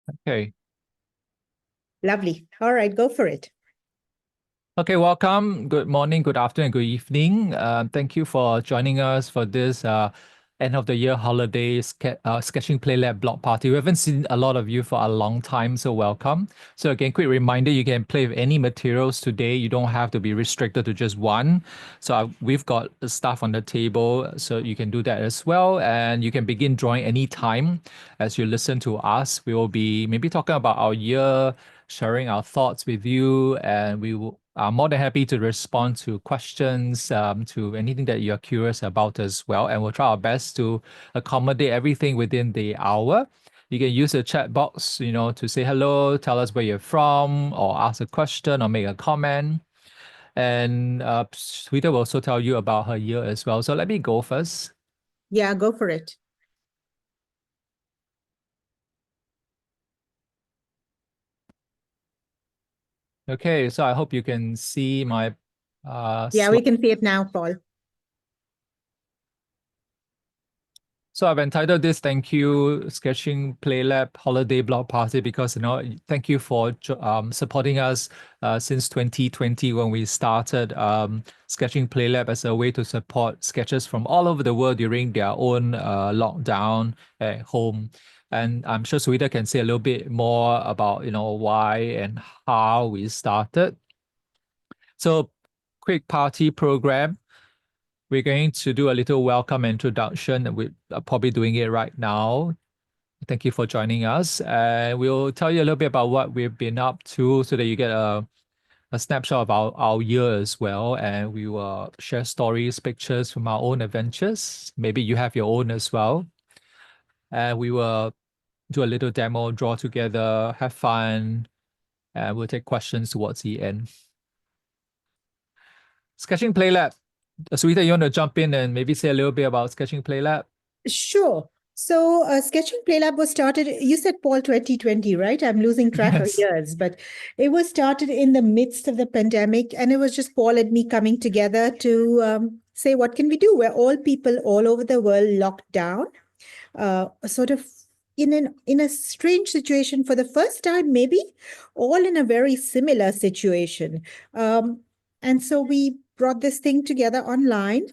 Okay. Lovely. All right, go for it. Okay, welcome. Good morning, good afternoon, good evening. Thank you for joining us for this end of the year holiday sketching play lab block party. We haven't seen a lot of you for a long time, so welcome. So again, quick reminder, you can play with any materials today. You don't have to be restricted to just one. So we've got stuff on the table, so you can do that as well. And you can begin drawing anytime as you listen to us. We will be maybe talking about our year, sharing our thoughts with you, and we will are more than happy to respond to questions, to anything that you're curious about as well. And we'll try our best to accommodate everything within the hour. You can use the chat box, to say hello, tell us where you're from, or ask a question or make a comment. And Suhita will also tell you about her year as well. So let me go first. Yeah, go for it. Okay, so I hope you can see my Yeah, slide. we can see it now, Paul. So I've entitled this "Thank You Sketching Play Lab Holiday Block Party" because thank you for supporting us since 2020 when we started Sketching Play Lab as a way to support sketchers from all over the world during their own lockdown at home. And I'm sure Suida can say a little bit more about why and how we started. So, quick party program. We're going to do a little welcome introduction. We're probably doing it right now. Thank you for joining us. And we'll tell you a little bit about what we've been up to so that you get a snapshot of our year as well. And we will share stories, pictures from our own adventures. Maybe you have your own as well. And we will do a little demo, draw together, have fun, and we'll take questions towards the end. Sketching Play Lab. Suita, you want to jump in and maybe say a little bit about Sketching Play Lab? Sure. So, Sketching Play Lab was started, you said, Paul, 2020, right? I'm losing track of Yes. years, but it was started in the midst of the pandemic, and it was just Paul and me coming together to say, what can we do? We're all people all over the world locked down, sort of in a strange situation for the first time, maybe, all in a very similar situation. And so we brought this thing together online.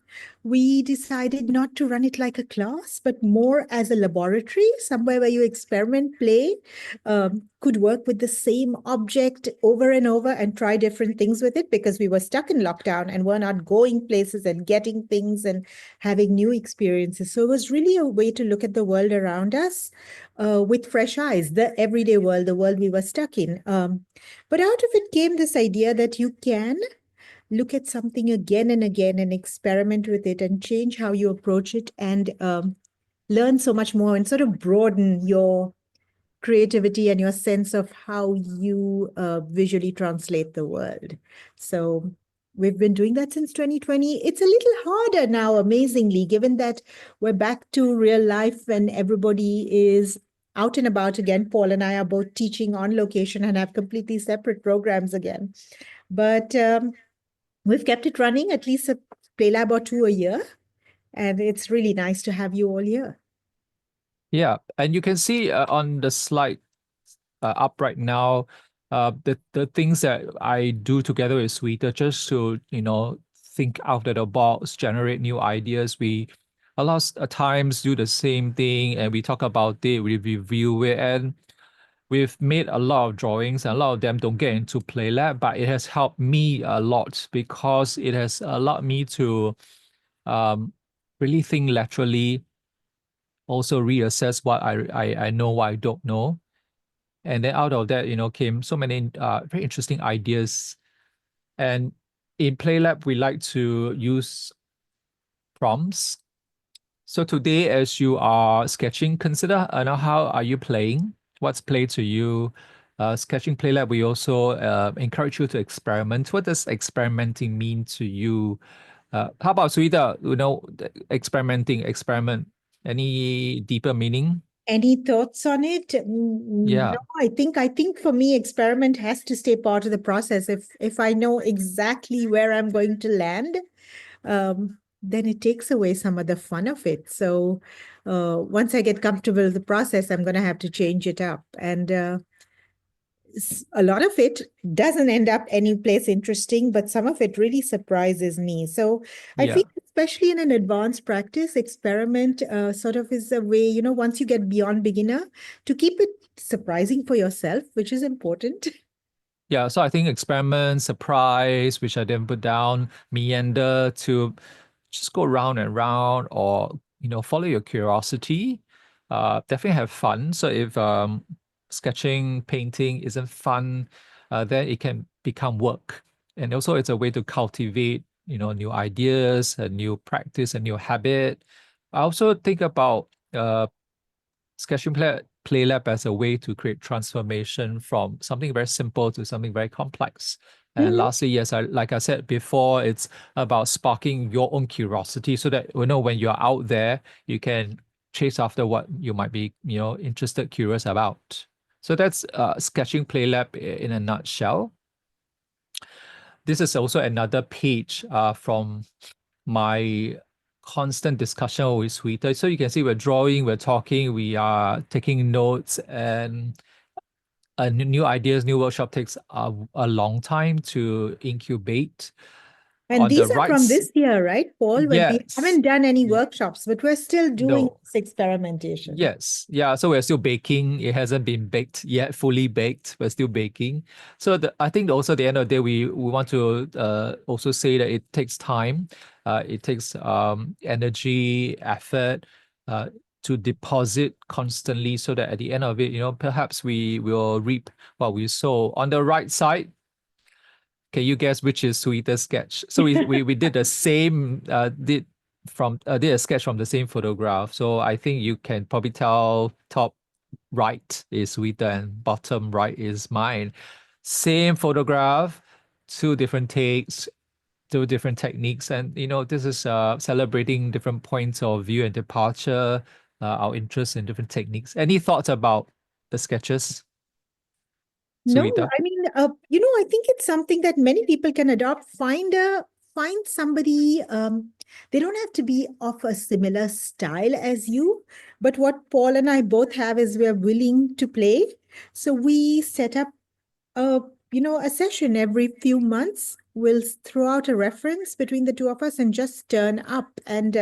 We decided not to run it like a class, but more as a laboratory, somewhere where you experiment, play, could work with the same object over and over and try different things with it because we were stuck in lockdown and were not going places and getting things and having new experiences. So it was really a way to look at the world around us with fresh eyes, the everyday world, the world we were stuck in. But out of it came this idea that you can look at something again and again and experiment with it and change how you approach it and learn so much more and sort of broaden your creativity and your sense of how you visually translate the world. So we've been doing that since 2020. It's a little harder now, amazingly, given that we're back to real life and everybody is out and about again. Paul and I are both teaching on location and have completely separate programs again. But we've kept it running, at least a play lab or two a year. And it's really nice to have you all here. Yeah, and you can see on the slide up right now, the things that I do together with Sweeter just to think out of the box, generate new ideas. We a lot of times do the same thing, and we talk about it, we review it, and we've made a lot of drawings, and a lot of them don't get into Play Lab, but it has helped me a lot because it has allowed me to um, really think laterally, also reassess what I know, what I don't know. And then out of that, came so many very interesting ideas. And in PlayLab, we like to use prompts. So today, as you are sketching, consider how are you playing? What's play to you? Sketching PlayLab, we also encourage you to experiment. What does experimenting mean to you? How about Suida? Experiment. Any deeper meaning? Any thoughts on it? Yeah. No, I think for me, experiment has to stay part of the process. If I know exactly where I'm going to land, then it takes away some of the fun of it. So once I get comfortable with the process, I'm going to have to change it up. And a lot of it doesn't end up any place interesting, but some of it really surprises me. So I Yeah. feel, especially in an advanced practice, experiment sort of is a way, once you get beyond beginner, to keep it surprising for yourself, which is important. Yeah, so I think experiment, surprise, which I didn't put down, meander to just go round and round, or follow your curiosity. Definitely have fun. So if sketching, painting isn't fun, then it can become work. And also it's a way to cultivate, new ideas, a new practice, a new habit. I also think about sketching play lab as a way to create transformation from something very simple to something very complex. And Mhm. lastly, yes, like I said before, it's about sparking your own curiosity so that when you're out there, you can chase after what you might be interested, curious about. So that's sketching play lab in a nutshell. This is also another page from my constant discussion with Twitter. So you can see we're drawing, we're talking, we are taking notes, and new ideas, new workshop takes a long time to incubate. And On the these are right, from this year, right, Paul? When we yes, haven't done any yeah, workshops, but we're still doing no, this experimentation. yes, yeah. So we're still baking. It hasn't been baked yet, fully baked. We're still baking. So I think also at the end of the day, we want to also say that it takes time. It takes energy, effort, uh, to deposit constantly, so that at the end of it, perhaps we will reap what we sow. On the right side, can you guess which is Suita's sketch? So we did the same did a sketch from the same photograph. So I think you can probably tell top right is Suita and bottom right is mine. Same photograph, two different takes, two different techniques, and this is celebrating different points of view and departure, our interest in different techniques. Any thoughts about the sketches, No, Suita? I mean, I think it's something that many people can adopt. Find somebody. They don't have to be of a similar style as you, but what Paul and I both have is we're willing to play. So we set up a a session every few months. We'll throw out a reference between the two of us and just turn up. And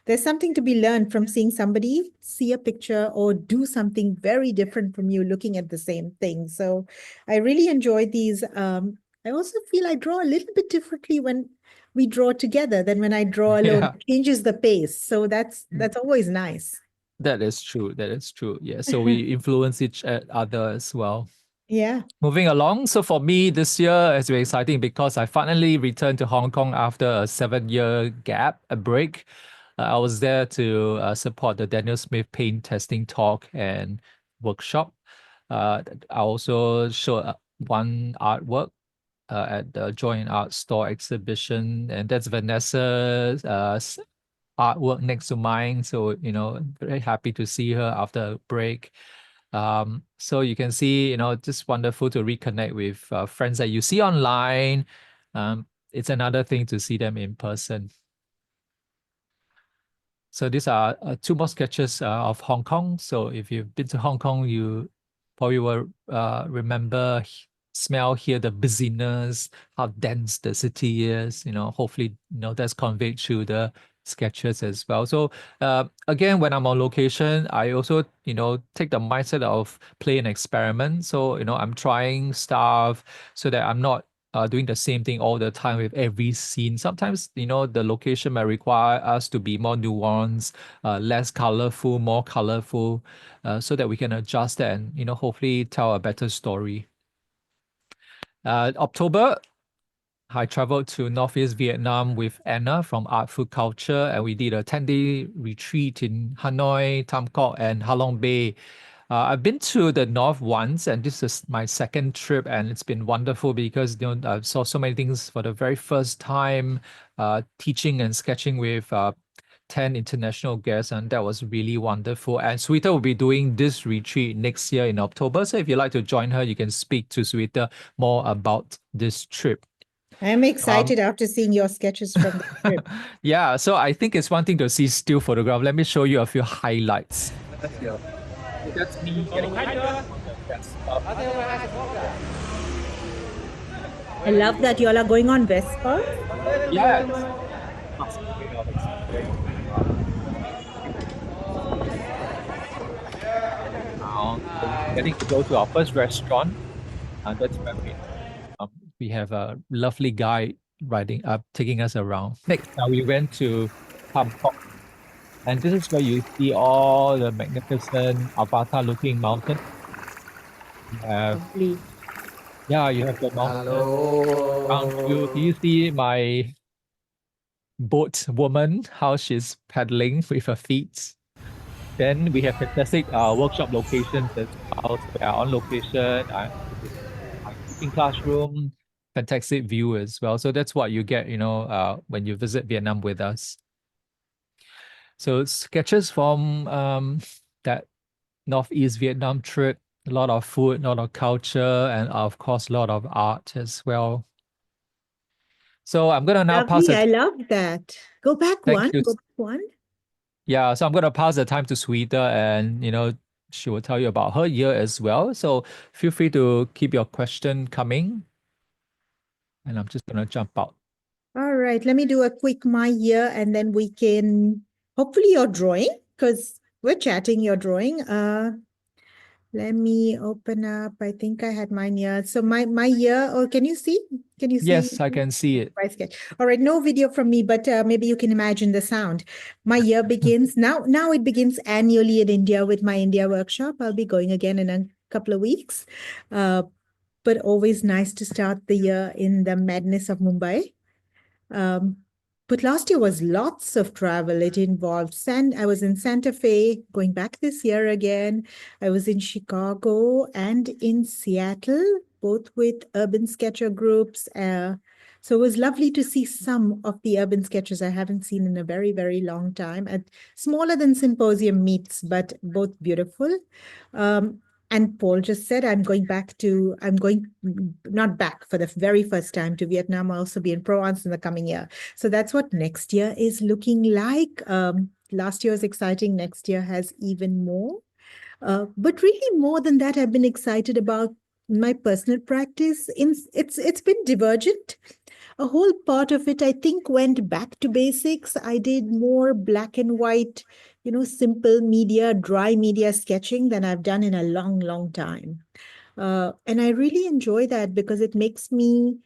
there's something to be learned from seeing somebody see a picture or do something very different from you looking at the same thing. So I really enjoy these. I also feel I draw a little bit differently when we draw together than when I draw alone. Yeah. It changes the pace. So that's always nice. That is true. That is true. Yeah. So we influence each other as well. Yeah. Moving along. So for me, this year has been exciting because I finally returned to Hong Kong after a 7-year gap, a break. I was there to support the Daniel Smith paint testing talk and workshop. I also showed one artwork at the Joint Art Store exhibition, and that's Vanessa's artwork next to mine. So, very happy to see her after a break. So you can see, just wonderful to reconnect with friends that you see online. It's another thing to see them in person. So these are two more sketches of Hong Kong. So if you've been to Hong Kong, you probably will remember, smell, hear the busyness, how dense the city is. Hopefully, that's conveyed through the sketches as well. So again, when I'm on location, I also, take the mindset of play and experiment. So, I'm trying stuff so that I'm not doing the same thing all the time with every scene. Sometimes, the location may require us to be more nuanced, less colorful, more colorful, so that we can adjust that and, hopefully tell a better story. October, I traveled to Northeast Vietnam with Anna from Art Food Culture, and we did a 10-day retreat in Hanoi, Tam Quoc, and Halong Bay. I've been to the north once, and this is my second trip, and it's been wonderful because I saw so many things for the very first time, teaching and sketching with 10 international guests, and that was really wonderful. And Suita will be doing this retreat next year in October. So if you'd like to join her, you can speak to Suita more about this trip. I am Um, excited after seeing your sketches from the trip. yeah, so I think it's one thing to see still photograph. Let me show you a few highlights. Yeah. So that's me getting on the Vespa. I love that you all are going on Vespa. Yes, classic way of exploring town. So we're getting to go to our first restaurant. And that's where we have a lovely guide riding up, taking us around. Next, now we went to Bangkok, and this is where you see all the magnificent avatar-looking mountain. You have, Lovely. yeah, you have the mountain around you. Do Hello. you see my boat woman, how she's paddling with her feet? Then we have fantastic workshop locations as well. So we are on location. This is my cooking classroom, fantastic view as well. So that's what you get, when you visit Vietnam with us. So sketches from that Northeast Vietnam trip, a lot of food, a lot of culture, and of course, a lot of art as well. So I'm gonna now pass Lovely. I it. love that. Go back Thank one. you. Go back one. Yeah, so I'm gonna pass the time to Sweeta, and she will tell you about her year as well. So feel free to keep your question coming, and I'm just gonna jump out. All right. Let me do a quick my year and then we can hopefully you're drawing because we're chatting, you're drawing. Let me open up. I think I had mine here. So my year, oh, can you see? Can you see Yes, I can see it. my sketch? All right, no video from me, but maybe you can imagine the sound. My year begins now. Now it begins annually in India with my India workshop. I'll be going again in a couple of weeks. Uh, but always nice to start the year in the madness of Mumbai. Um, but last year was lots of travel. It involved I was in Santa Fe, going back this year again. I was in Chicago and in Seattle, both with urban sketcher groups. So it was lovely to see some of the urban sketchers I haven't seen in a very, very long time at smaller than symposium meets, but both beautiful. Um, and Paul just said, I'm going not back for the very first time to Vietnam. I'll also be in Provence in the coming year. So that's what next year is looking like. Last year was exciting. Next year has even more. But really more than that, I've been excited about my personal practice. It's been divergent. A whole part of it, I think, went back to basics. I did more black and white, simple media, dry media sketching than I've done in a long, long time. And I really enjoy that because it makes me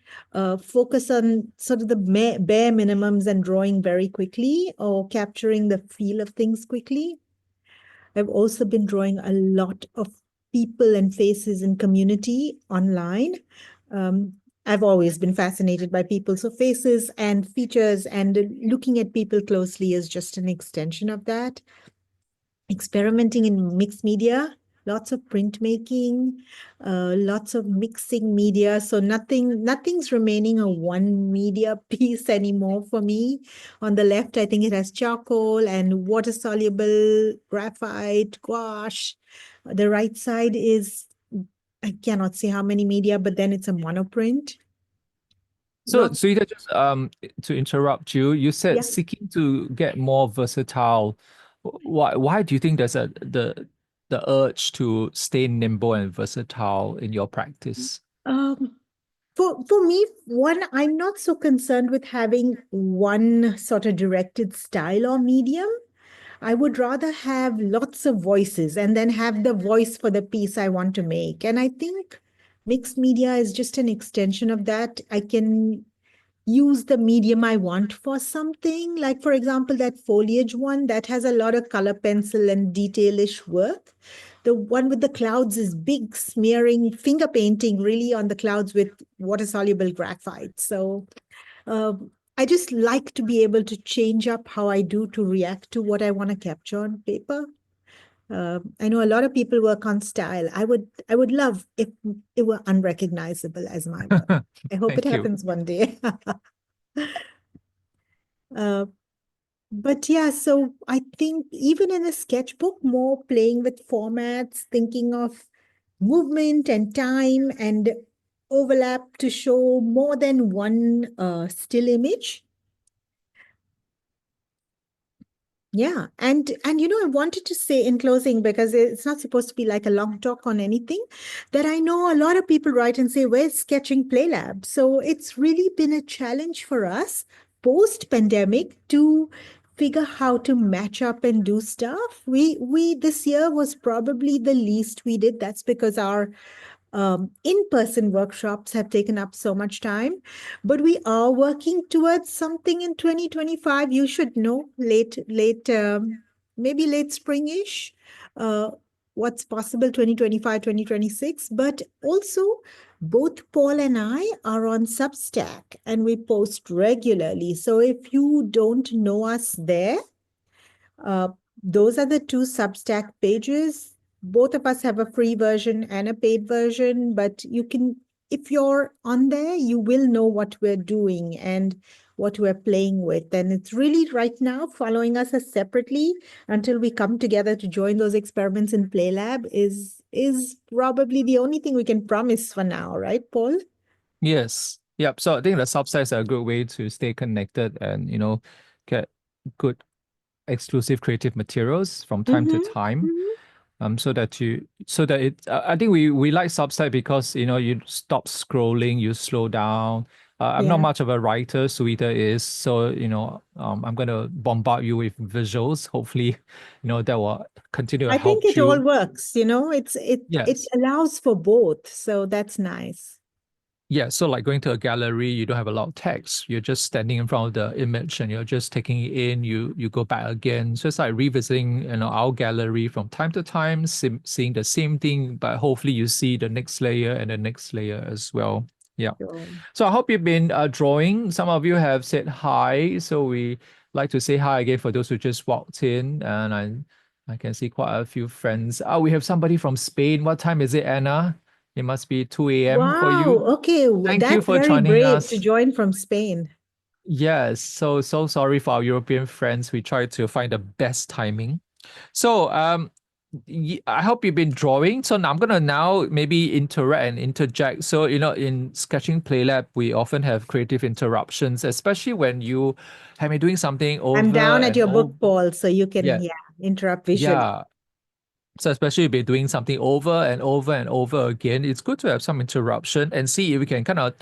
focus on sort of the bare minimums and drawing very quickly or capturing the feel of things quickly. I've also been drawing a lot of people and faces in community online. Um, I've always been fascinated by people. So faces and features and looking at people closely is just an extension of that. Experimenting in mixed media, lots of printmaking, lots of mixing media. So nothing's remaining a one media piece anymore for me. On the left, I think it has charcoal and water soluble graphite, gouache. The right side is, I cannot say how many media, but then it's a monoprint. So, Lots, Sweeta, just to interrupt you, you said yeah. seeking to get more versatile. Why do you think there's the urge to stay nimble and versatile in your practice? Um, for me, one, I'm not so concerned with having one sort of directed style or medium. I would rather have lots of voices and then have the voice for the piece I want to make. And I think mixed media is just an extension of that. I can use the medium I want for something. Like, for example, that foliage one that has a lot of color pencil and detailish work. The one with the clouds is big smearing, finger painting really on the clouds with water soluble graphite. So I just like to be able to change up how I do to react to what I want to capture on paper. I know a lot of people work on style. I would love if it were unrecognizable as my work. I hope it Thank you. happens one day. uh, but yeah, so I think even in a sketchbook, more playing with formats, thinking of movement and time and overlap to show more than one still image. Yeah, and I wanted to say in closing, because it's not supposed to be like a long talk on anything, that I know a lot of people write and say, "Where's Sketching Play Lab?" So it's really been a challenge for us post-pandemic to figure how to match up and do stuff. We this year was probably the least we did. That's because our in-person workshops have taken up so much time, but we are working towards something in 2025. You should know maybe late springish, uh, what's possible 2025, 2026. But also, both Paul and I are on Substack and we post regularly. So if you don't know us there, uh, those are the two Substack pages. Both of us have a free version and a paid version, but if you're on there, you will know what we're doing and what we're playing with. And it's really right now following us as separately until we come together to join those experiments in PlayLab is probably the only thing we can promise for now, right, Paul? Yes. Yep. So I think the subsites are a good way to stay connected and, get good exclusive creative materials from time to time. Mm-hmm. So that it I think we like Substack because you stop scrolling, you slow down. I'm not Yeah. much of a writer, Suita is, so I'm gonna bombard you with visuals. Hopefully, that will continue to I think help it all you. works, it Yes. allows for both, so that's nice. Yeah, so like going to a gallery, you don't have a lot of text. You're just standing in front of the image and you're just taking it in. You go back again. So it's like revisiting, our gallery from time to time, seeing the same thing, but hopefully you see the next layer and the next layer as well. Yeah. Sure. So I hope you've been drawing. Some of you have said hi, so we like to say hi again for those who just walked in, and I can see quite a few friends. Oh, we have somebody from Spain. What time is it, Anna? It must be 2 a.m. for Wow. you. Okay. Thank you That's for very joining brave to us. join from Spain. Yes, so sorry for our European friends. We try to find the best timing. So I hope you've been drawing. So now I'm gonna now maybe interact and interject. So in Sketching Play Lab, we often have creative interruptions, especially when you have been doing something I'm over down at and your over. book, Paul, so you can, Yeah, yeah, interrupt visually. yeah. So especially if you're doing something over and over and over again, it's good to have some interruption and see if we can kind of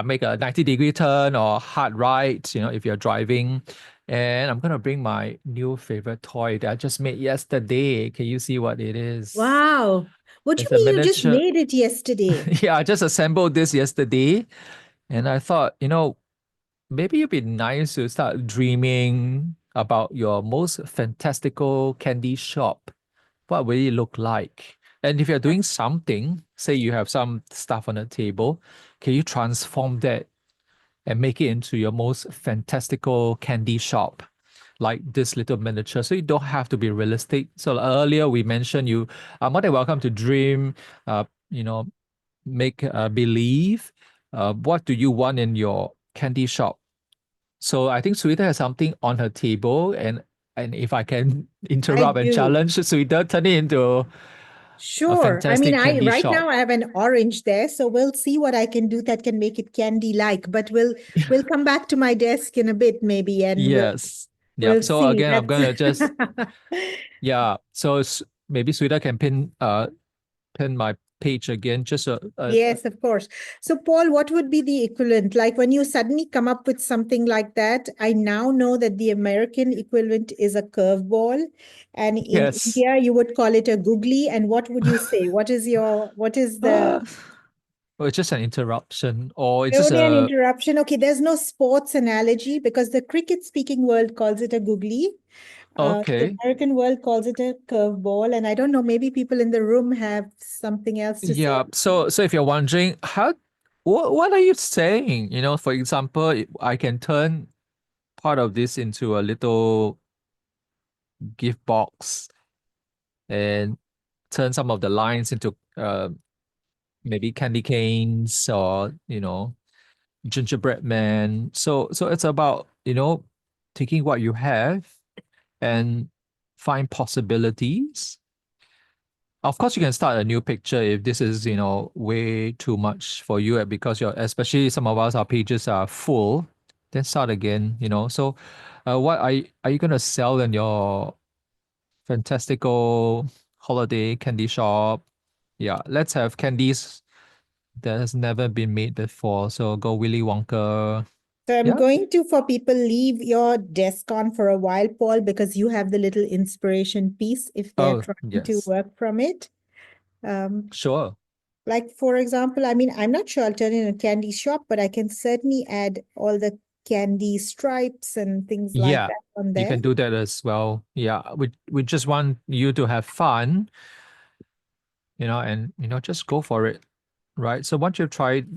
make a 90-degree turn or hard right, if you're driving. And I'm gonna bring my new favorite toy that I just made yesterday. Can you see what it is? Wow. What do you It's a mean you just miniature. made it yesterday? Yeah, I just assembled this yesterday, and I thought, maybe it'd be nice to start dreaming about your most fantastical candy shop. What will it look like? And if you're doing something, say you have some stuff on the table, can you transform that and make it into your most fantastical candy shop? Like this little miniature. So you don't have to be realistic. So earlier we mentioned you are more than welcome to dream, uh, you know, make believe. What do you want in your candy shop? So I think Suita has something on her table, and if I can I interrupt and do. challenge Suita, turn it into a Sure. I mean, fantastic I candy right shop. now I have an orange there, so we'll see what I can do that can make it candy-like. But we'll come back to my desk in a bit, maybe, and Yes. we'll Yep. So see. again, I'm That's gonna just yeah. So maybe Suita can pin my page again. Just Yes, of course. So, Paul, what would be the equivalent? Like when you suddenly come up with something like that, I now know that the American equivalent is a curveball, and in yes. India you would call it a googly. And what would you say? What is the Uh, well, it's just an interruption, or it's just only an a interruption? Okay, there's no sports analogy because the cricket speaking world calls it a googly. The okay. American world calls it a curveball, and I don't know, maybe people in the room have something else to say. Yeah. So if you're wondering what are you saying? For example, I can turn part of this into a little gift box and turn some of the lines into maybe candy canes or gingerbread man. So it's about taking what you have and find possibilities. Of course, you can start a new picture if this is, way too much for you because especially some of us, our pages are full. Then start again, So, what are you gonna sell in your fantastical holiday candy shop? Yeah, let's have candies that has never been made before. So go Willy Wonka. So I'm Yeah. going to, for people, leave your desk on for a while, Paul, because you have the little inspiration piece if they're Oh, trying to yes. work from it. Um, Sure. like, for example, I mean, I'm not sure I'll turn in a candy shop, but I can certainly add all the candy stripes and things like Yeah. that on You there. can do that as well. Yeah. We just want you to have fun, and just go for it. Right. So once you've tried,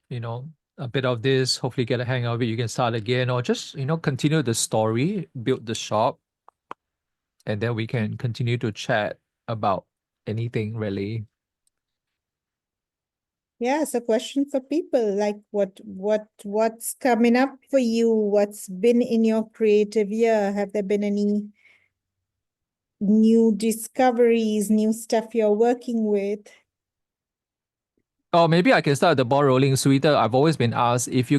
you know, a bit of this, hopefully get a hang of it, you can start again or just, continue the story, build the shop, and then we can continue to chat about anything really. Yeah, so question for people like what's coming up for you? What's been in your creative year? Have there been any new discoveries, new stuff you're working with? Oh, maybe I can start the ball rolling, Sweeter. I've always been asked if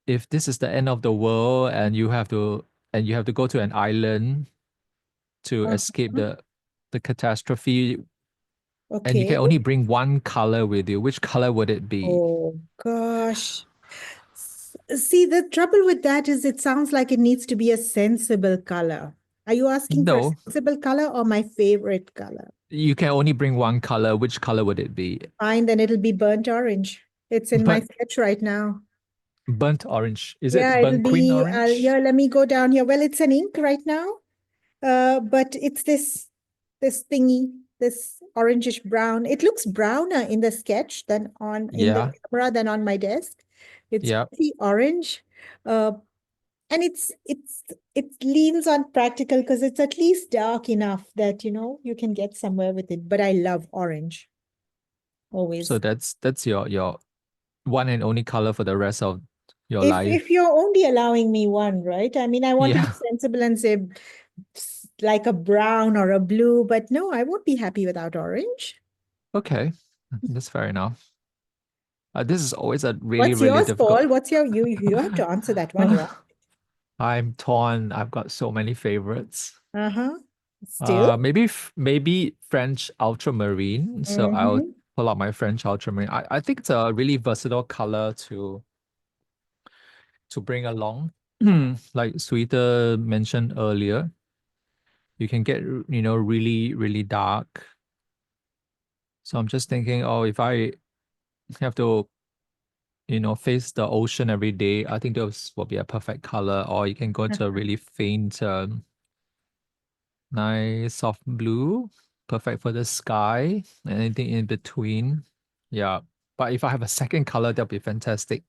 if this is the end of the world and you have to go to an island to escape Uh-huh. the catastrophe and you Okay. can only bring one color with you, which color would it be? Oh gosh. See, the trouble with that is it sounds like it needs to be a sensible color. Are you asking for a No, sensible color or my favorite color? you can only bring one color. Which color would it be? Fine, then it'll be burnt orange. It's in my But sketch right now. burnt orange. Is Yeah, it it'll burnt queen be, orange? yeah, let me go down here. Well, it's an ink right now, but it's this thingy, this orangish brown. It looks browner in the sketch than in the Yeah, camera than on my desk. It's yeah. pretty orange. Uh, and it leans on practical because it's at least dark enough that you can get somewhere with it. But I love orange So always. that's your one and only color for the rest of your If life. you're only allowing me one, right? I mean, I want to be Yeah. sensible and say like a brown or a blue, but no, I won't be happy without orange. Okay. That's fair enough. This is always a really, What's really yours, Paul? difficult. What's you have to answer that one, yeah. I'm torn. I've got so many favorites. Uh-huh. Still? Maybe French ultramarine. So I'll Mm-hmm. pull out my French ultramarine. I think it's a really versatile color to bring along. Like Sweeter mentioned earlier, you can get really, really dark. So I'm just thinking, oh, if I have to face the ocean every day, I think those will be a perfect color. Or you can go to a really faint, nice soft blue, perfect for the sky, and anything in between. Yeah. But if I have a second color, that'll be fantastic.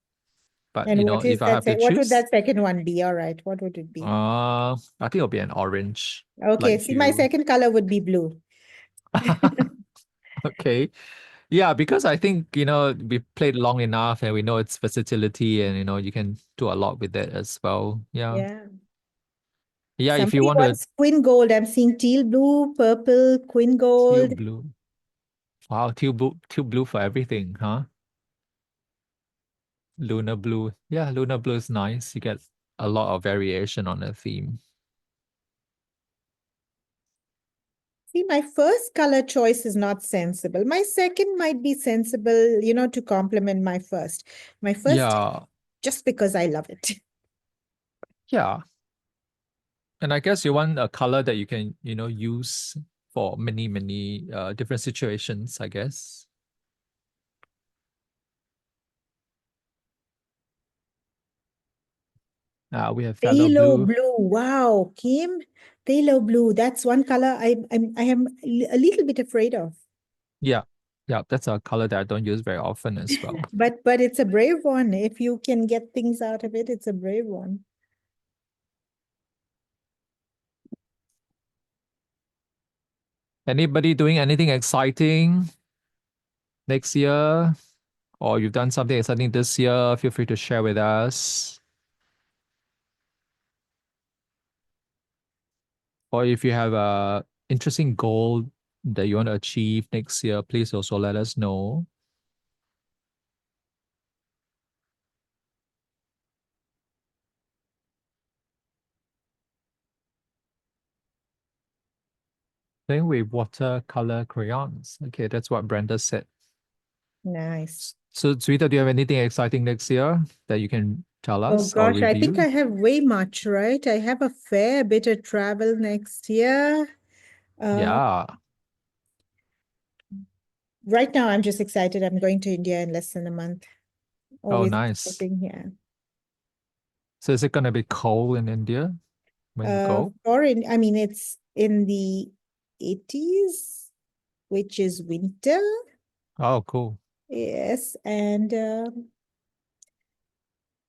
But And what is if I that? have to What would choose, that second one be? All right. What would it be? I think it'll be an orange, Okay. like See, my you. second color would be blue. Okay. Yeah, because I think, we played long enough and we know its versatility and, you can do a lot with it as well. Yeah. Yeah. Yeah, if you Somebody want to wants quin gold. I'm seeing teal blue, purple, quin teal gold. blue. Wow, teal blue for everything, huh? Lunar blue. Yeah, lunar blue is nice. You get a lot of variation on the theme. See, my first color choice is not sensible. My second might be sensible, to complement my first. My first, Yeah, just because I love it. yeah. And I guess you want a color that you can, use for many, many different situations, I guess. We have phthalo Phthalo blue. blue. Wow, Kim. Phthalo blue. That's one color I am a little bit afraid of. Yeah, yeah, that's a color that I don't use very often as well. But it's a brave one. If you can get things out of it, it's a brave one. Anybody doing anything exciting next year? Or you've done something exciting this year? Feel free to share with us. Or if you have a interesting goal that you want to achieve next year, please also let us know. Playing with watercolor crayons. Okay, that's what Brenda said. Nice. So, Suita, do you have anything exciting next year that you can tell Oh us or gosh, I think review? I have way much, right? I have a fair bit of travel next year. Uh, Yeah. right now, I'm just excited. I'm going to India in less than a month. Oh, Always nice. exciting, yeah. So, is it going to be cold in India when you go? I mean, it's in the 80s, which is winter. Oh, cool. Yes, and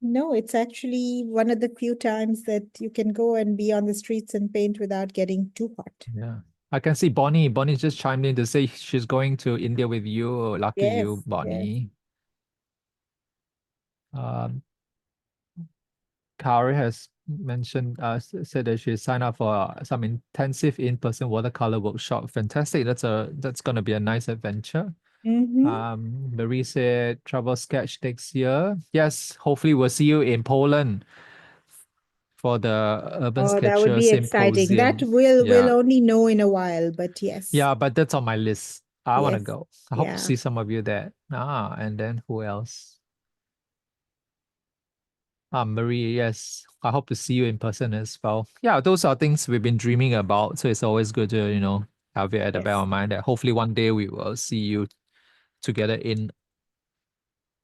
no, it's actually one of the few times that you can go and be on the streets and paint without getting too hot. Yeah. I can see Bonnie. Bonnie just chimed in to say she's going to India with you. Lucky you, Yes, yes. Bonnie. Um, Kari has mentioned, said that she signed up for some intensive in-person watercolor workshop. Fantastic. That's gonna be a nice adventure. Mm-hmm. Marie said travel sketch next year. Yes, hopefully we'll see you in Poland for the Urban Oh, that would Sketcher be exciting. That Symposium. we'll Yeah. only know in a while, but yes, Yeah, but that's on my list. I want to yes, go. I hope to yeah, see some of you there. And then who else? Marie, yes. I hope to see you in person as well. Yeah, those are things we've been dreaming about. So it's always good to, have it at the back of yes. our mind that hopefully one day we will see you together in at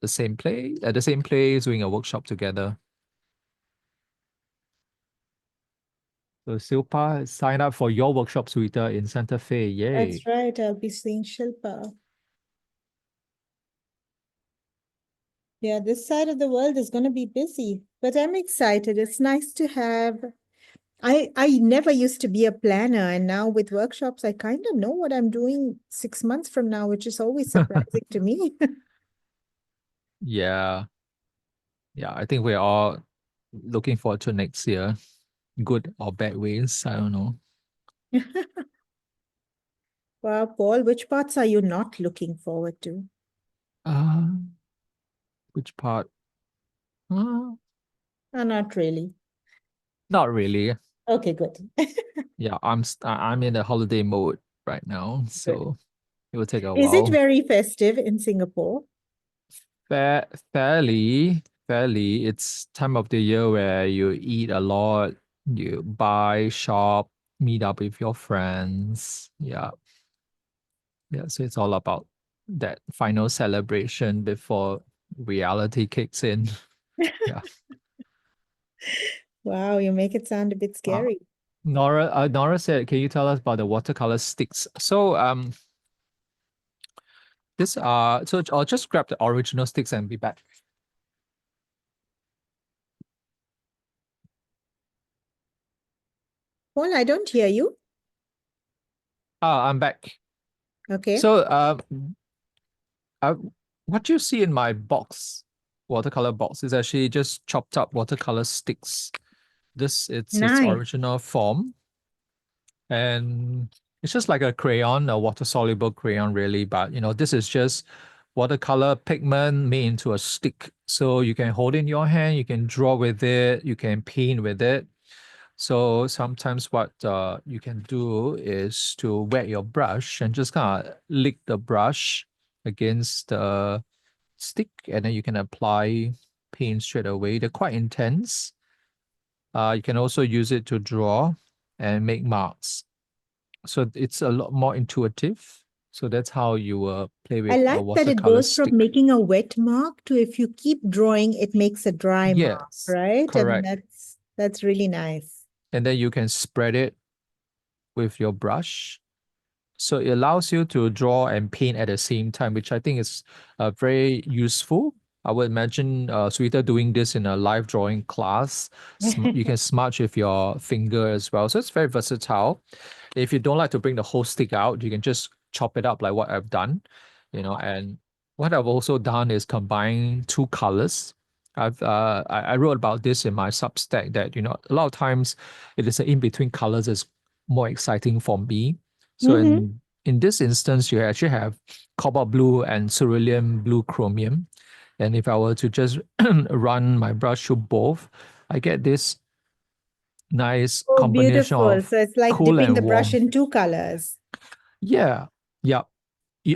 the same place, doing a workshop together. So Silpa has signed up for your workshop, Suita, in Santa Fe. That's Yay. right. I'll be seeing Shilpa. Yeah, this side of the world is going to be busy, but I'm excited. It's nice to have. I never used to be a planner, and now with workshops, I kind of know what I'm doing 6 months from now, which is always surprising to me. Yeah. Yeah, I think we're all looking forward to next year. Good or bad ways. I don't know. Wow, Paul, which parts are you not looking forward to? Uh, which part? Uh, Not really. Not really. Okay, good. Yeah, I'm in the holiday mode right now, Good. so it will take a Is it while. very festive in Singapore? Fairly, it's time of the year where you eat a lot, you buy, shop, meet up with your friends. Yeah, yeah. So it's all about that final celebration before reality kicks in. Yeah. Wow, you make it sound a bit Uh, scary. Nora said, "Can you tell us about the watercolor sticks?" So so I'll just grab the original sticks and be back. Paul, I don't hear you. I'm back. Okay. So uh, what you see in my box, watercolor box, is actually just chopped up watercolor sticks. This it's its Nice. original form, and it's just like a crayon, a water soluble crayon, really. But this is just watercolor pigment made into a stick. So you can hold in your hand, you can draw with it, you can paint with it. So sometimes what you can do is to wet your brush and just kind of lick the brush against the stick, and then you can apply paint straight away. They're quite intense. You can also use it to draw and make marks. So it's a lot more intuitive. So that's how you play I with a like that it watercolor goes from stick. making a wet mark to if you keep drawing, it makes a dry mark, Yes, right? And correct. that's really nice. And then you can spread it with your brush. So it allows you to draw and paint at the same time, which I think is very useful. I would imagine Suita doing this in a live drawing class. You can smudge with your finger as well. So it's very versatile. If you don't like to bring the whole stick out, you can just chop it up like what I've done, and what I've also done is combine two colors. I wrote about this in my Substack that a lot of times it is the in between colors is more exciting for me. So Mm-hmm. in in this instance, you actually have cobalt blue and cerulean blue chromium. And if I were to just run my brush through both, I get this nice Oh, combination beautiful. of So it's like cool dipping the and brush warm. in two colors. Yeah, yeah.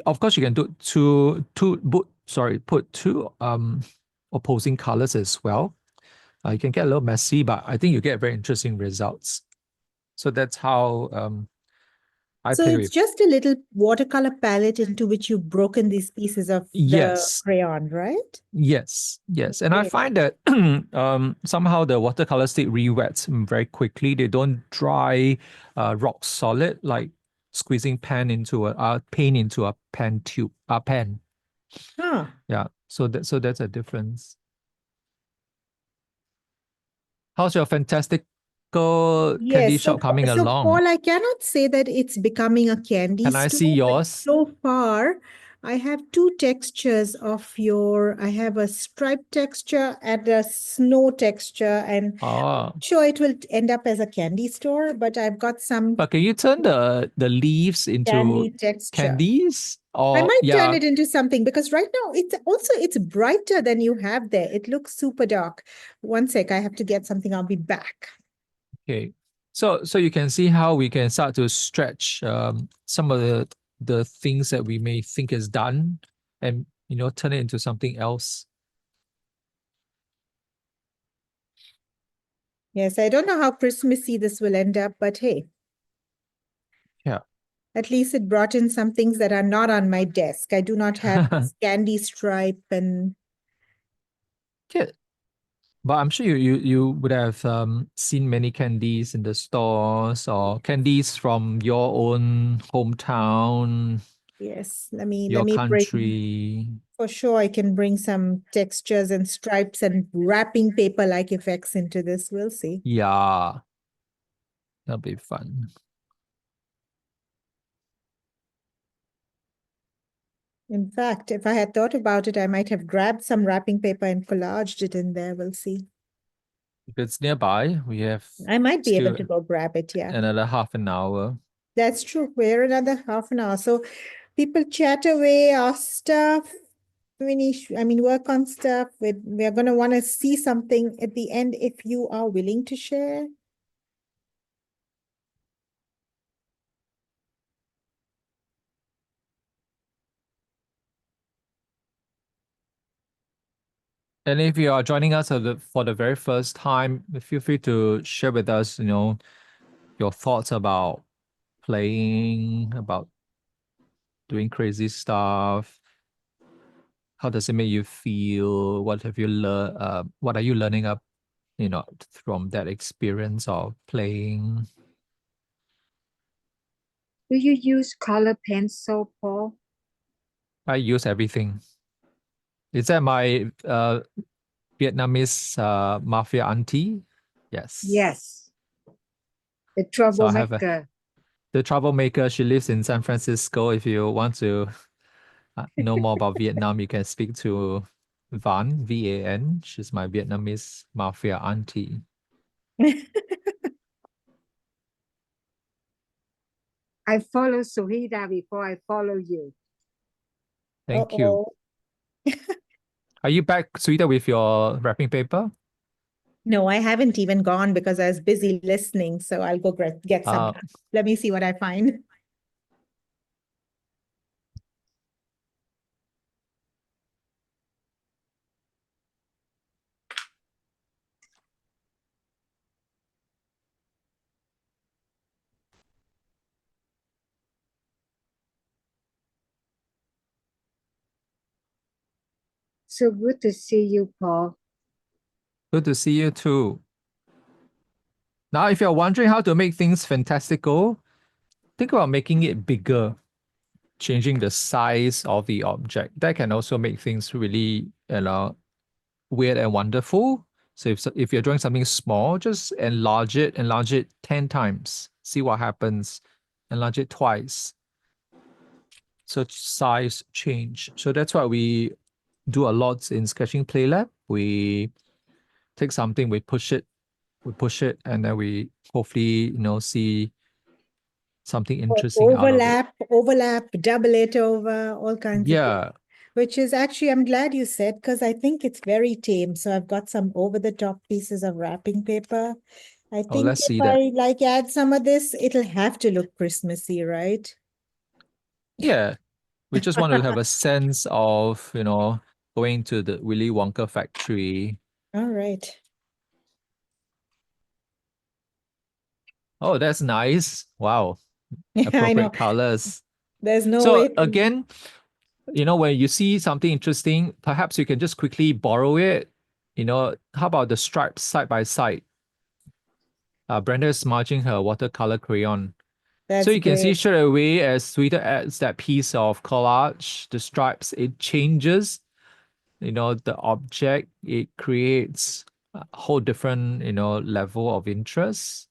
Of course, you can do put two opposing colors as well. You can get a little messy, but I think you get very interesting results. So that's how I So play it's with. just a little watercolor palette into which you've broken these pieces of the Yes, crayon, right? yes. And I Okay. find that somehow the watercolor stick re-wets very quickly. They don't dry rock solid like squeezing paint into a pen tube, a pen. Huh. Yeah. So that's a difference. How's your fantastical candy Yes. shop coming So along? Paul, I cannot say that it's becoming a candy Can I see store, but yours? so far I have two textures of I have a striped texture and a snow texture, and Oh, sure it will end up as a candy store, but I've got some but can you turn the leaves into candy texture. candies? I Or might turn yeah, it into something because right now it's brighter than you have there. It looks super dark. One sec, I have to get something. I'll be back. okay. So you can see how we can start to stretch some of the things that we may think is done, and turn it into something else. Yes, I don't know how Christmassy this will end up, but hey, Yeah. at least it brought in some things that are not on my desk. I do not have this candy stripe and Yeah. But I'm sure you would have seen many candies in the stores or candies from your own hometown, yes, let your me bring country. for sure I can bring some textures and stripes and wrapping paper like effects into this. We'll see. Yeah, that'll be fun. In fact, if I had thought about it, I might have grabbed some wrapping paper and collaged it in there. We'll see. If it's nearby, we have I might be able still to go grab it. Yeah, another half an hour. that's true. We're another half an hour. So people chat away, ask stuff, finish, work on stuff. We're going to want to see something at the end if you are willing to share. And if you are joining us for the very first time, feel free to share with us, your thoughts about playing, about doing crazy stuff. How does it make you feel? What have you learned? What are you learning up, from that experience of playing? Do you use color pencil, Paul? I use everything. Is that my Vietnamese mafia auntie? Yes. Yes, the So I have troublemaker. the troublemaker. She lives in San Francisco. If you want to know more about Vietnam, you can speak to Van, VAN. She's my Vietnamese mafia auntie. I follow Suhita before I follow you. Thank you. Uh-oh. Are you back, Sweeter, with your wrapping paper? No, I haven't even gone because I was busy listening. So I'll go get some. Uh, Let me see what I find. So good to see you, Paul. Good to see you too. Now, if you're wondering how to make things fantastical, think about making it bigger, changing the size of the object. That can also make things really, weird and wonderful. So if you're drawing something small, just enlarge it 10 times. See what happens. Enlarge it twice. So size change. So that's what we do a lot in Sketching Play Lab. We take something, we push it, and then we hopefully, see something Or interesting out of it. overlap, double it over, all kinds of things. Yeah. Which is actually, I'm glad you said, because I think it's very tame. So I've got some over the top pieces of wrapping paper. I Oh, think let's if see that. I like add some of this, it'll have to look Christmassy, right? Yeah. We just want to have a sense of, going to the Willy Wonka factory. All right. Oh, that's nice. Wow. Yeah, I know. Appropriate colors. There's no So way to. again, when you see something interesting, perhaps you can just quickly borrow it. How about the stripes side by side? Brenda is smudging her watercolor crayon. So That's you can see great. straight away as Sweeter adds that piece of collage, the stripes, it changes, the object, it creates a whole different, level of interest.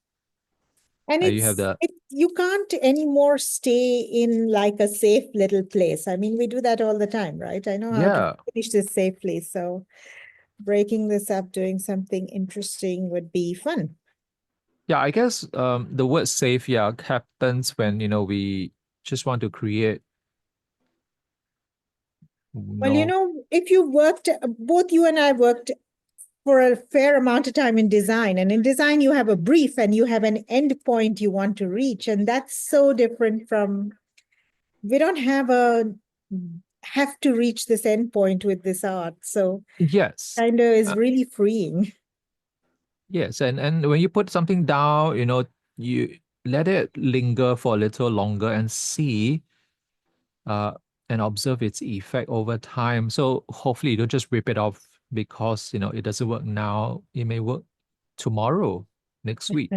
And You have the, you can't anymore stay in like a safe little place. I mean, we do that all the time, right? I know how to yeah. finish this safely. So breaking this up, doing something interesting would be fun. Yeah, I guess the word safe, yeah, happens when, we just want to create, you Well, know, if you worked, both you and I worked for a fair amount of time in design, and in design, you have a brief and you have an end point you want to reach. And that's so different from, we don't have to reach this end point with this art. So yes. kind of is really freeing. Yes, and when you put something down, you let it linger for a little longer and see uh and observe its effect over time. So hopefully you don't just rip it off because it doesn't work now. It may work tomorrow, next week.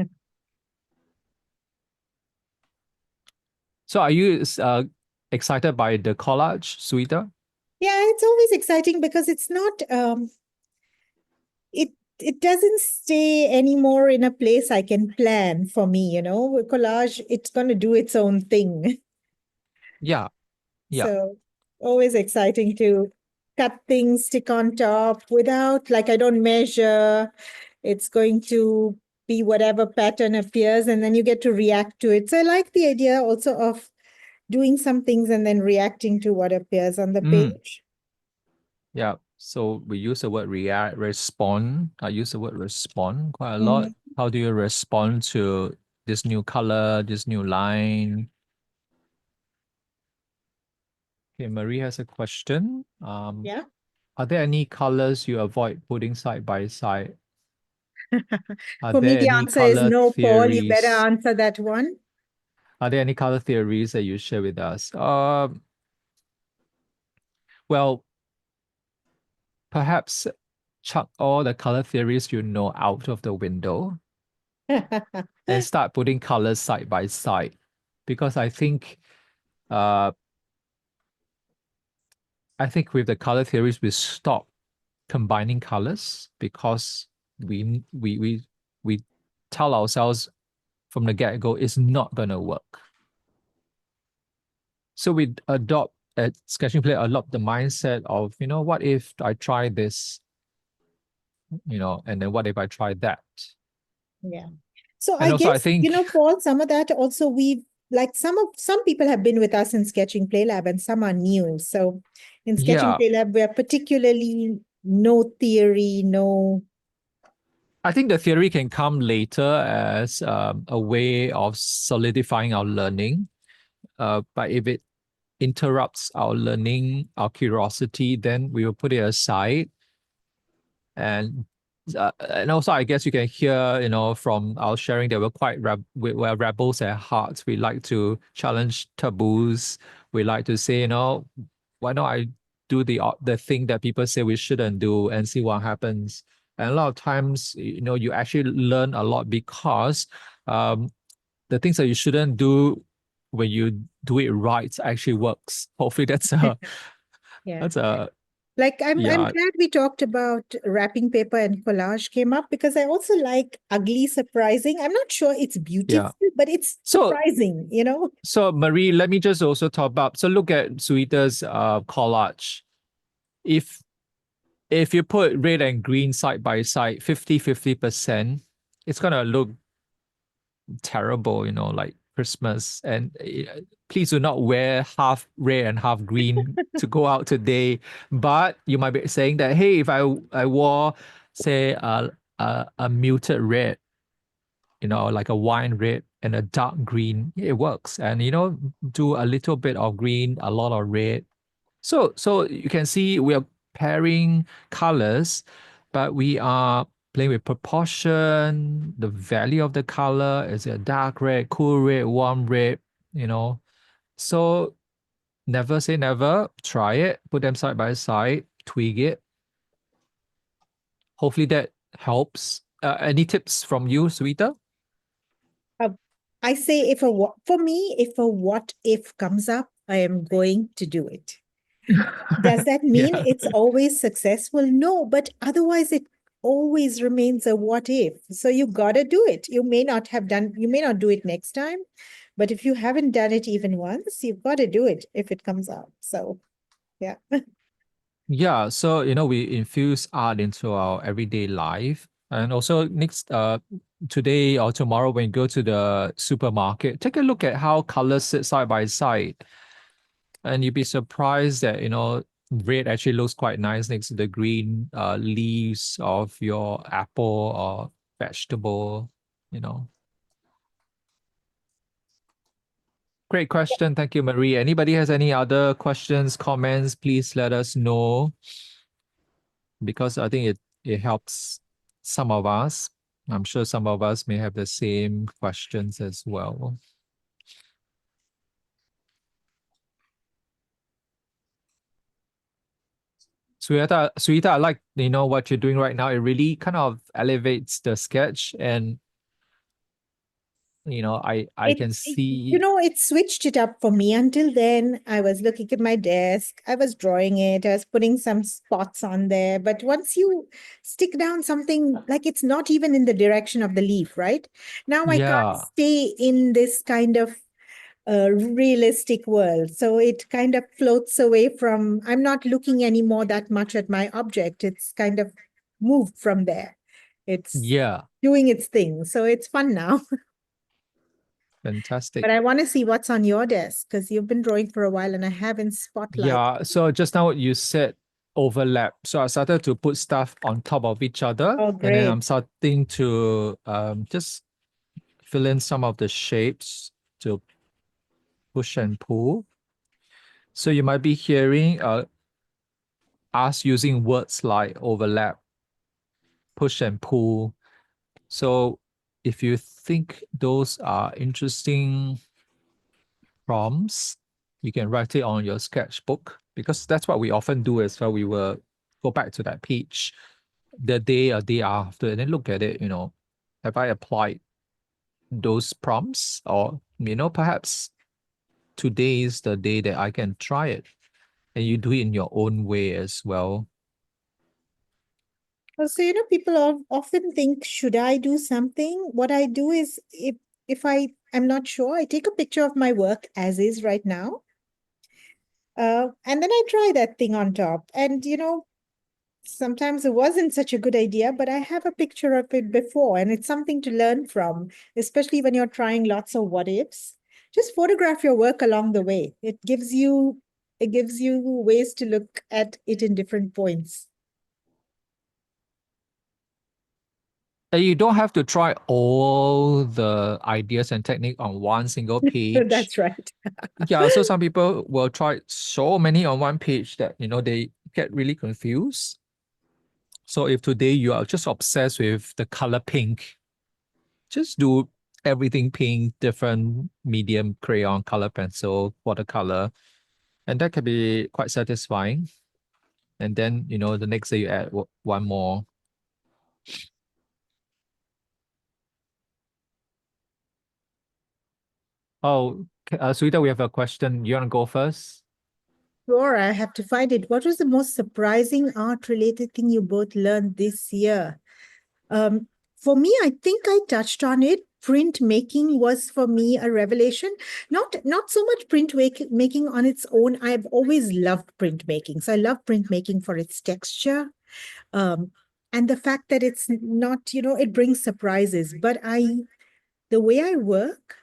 So are you excited by the collage, Sweeter? Yeah, it's always exciting because it's not it doesn't stay anymore in a place I can plan for me, With collage, it's gonna do its own thing. Yeah, yeah. So always exciting to cut things, stick on top without, like, I don't measure. It's going to be whatever pattern appears, and then you get to react to it. So I like the idea also of doing some things and then reacting to what appears on the Mm, page. yeah. So we use the word react, respond. I use the word respond quite a lot. Mhm. How do you respond to this new color, this new line? Okay, Marie has a question. Yeah. Are there any colors you avoid putting side by side? Are For me, there the any answer is color no, Paul. You better theories? answer that one. Are there any color theories that you share with us? Well, perhaps chuck all the color theories out of the window and start putting colors side by side. Because uh I think with the color theories we stop combining colors because we tell ourselves from the get-go it's not gonna work. So we adopt at sketching play adopt the mindset of, what if I try this, and then what if I try that? Yeah. So And I also I guess, think, Paul, some of that also we've like some people have been with us in Sketching Play Lab and some are new. So in Sketching yeah, Play Lab, we're particularly no theory, no. I think the theory can come later as a way of solidifying our learning. But if it interrupts our learning, our curiosity, then we will put it aside. And also I guess you can hear, from our sharing that we're rebels at heart. We like to challenge taboos. We like to say, why don't I do the thing that people say we shouldn't do and see what happens. And a lot of times, you actually learn a lot because um, the things that you shouldn't do when you do it right actually works. Hopefully Yeah. that's a Like I'm yeah, glad we talked about wrapping paper and collage came up because I also like ugly surprising. I'm not sure it's yeah. beautiful, but it's So surprising. So Marie, let me just also top up. So look at Suita's collage. If if you put red and green side by side, 50-50%, it's gonna look terrible, like Christmas. And please do not wear half red and half green to go out today. But you might be saying that, hey, if I wore, say, a muted red, like a wine red and a dark green, it works. And do a little bit of green, a lot of red. So you can see we are pairing colors, but we are playing with proportion, the value of the color. Is it dark red, cool red, warm red? So never say never. Try it. Put them side by side. Twig it. Hopefully that helps. Any tips from you, Suita? I say for me, if a what if comes up, I am going to do it. Does that mean Yeah. it's always successful? No, but otherwise it always remains a what if. So you got to do it. You may not do it next time, but if you haven't done it even once, you've got to do it if it comes out. So, yeah. Yeah, so we infuse art into our everyday life. And also today or tomorrow when you go to the supermarket, take a look at how colors sit side by side. And you'd be surprised that, red actually looks quite nice next to the green leaves of your apple or vegetable, you know. Great question. Thank you, Marie. Anybody has any other questions, comments, please let us know, because I think it helps some of us. I'm sure some of us may have the same questions as well. Suhita, I like what you're doing right now. It really kind of elevates the sketch, and I can see. It switched it up for me. Until then, I was looking at my desk, I was drawing it, I was putting some spots on there. But once you stick down something, like it's not even in the direction of the leaf, right? Now I can't Yeah, stay in this kind of realistic world. So it kind of floats away from, I'm not looking anymore that much at my object. It's kind of moved from there. It's yeah, doing its thing. So it's fun now. fantastic. But I want to see what's on your desk because you've been drawing for a while and I haven't spotlight. Yeah, so just now you said overlap. So I started to put stuff on top of each other, Oh, and then great. I'm starting to just fill in some of the shapes to push and pull. So you might be hearing us using words like overlap, push and pull. So if you think those are interesting prompts, you can write it on your sketchbook, because that's what we often do as well. We will go back to that page the day or day after and then look at it, have I applied those prompts? Or, perhaps today is the day that I can try it. And you do it in your own way as well. So, people often think, should I do something? What I do is, if I'm not sure, I take a picture of my work as is right now. And then I try that thing on top. And, sometimes it wasn't such a good idea, but I have a picture of it before, and it's something to learn from, especially when you're trying lots of what ifs. Just photograph your work along the way. It gives you ways to look at it in different points. And you don't have to try all the ideas and technique on one single page. That's right. Yeah, so some people will try so many on one page that, they get really confused. So if today you are just obsessed with the color pink, just do everything pink, different medium, crayon, color pencil, watercolor, and that can be quite satisfying. And then, the next day you add one more. Oh, Suita, we have a question. You want to go first? Sure, I have to find it. What was the most surprising art-related thing you both learned this year? For me, I think I touched on it. Printmaking was for me a revelation. Not so much making on its own. I've always loved printmaking. So I love printmaking for its texture. And the fact that it's not, it brings surprises. But the way I work,